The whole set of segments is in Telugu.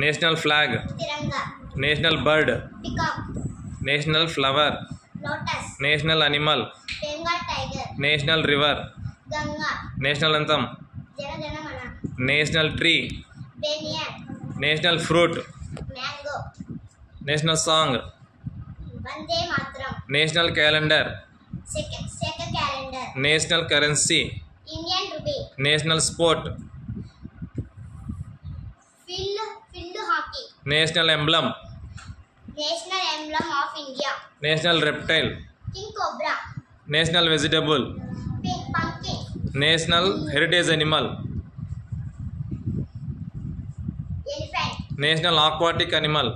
National flag, Tiranga, national bird, peacock, national flower, lotus, national animal, Bengal tiger, national river, Ganga, national anthem, Janaganamana, national tree, banyan, national fruit, mango, national song, Vande Mataram, national calendar, Saka calendar, national currency, Indian rupee, national sport, field hockey, national emblem, national emblem of India, national reptile, king cobra, national vegetable, pumpkin, national heritage animal, elephant, national aquatic animal,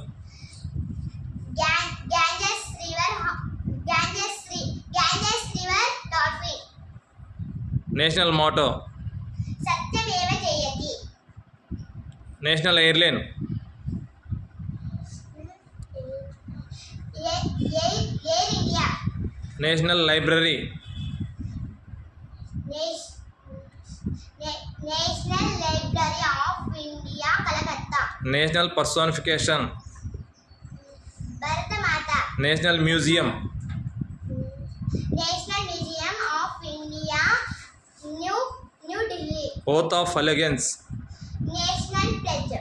Ganges river dolphin, national motto, Satyameva Jayate, national airline, air India, national library, national library of India Calcutta, national personification, Bharatmata, national museum, national museum of India new Delhi, oath of allegiance, national ప్లెజ్.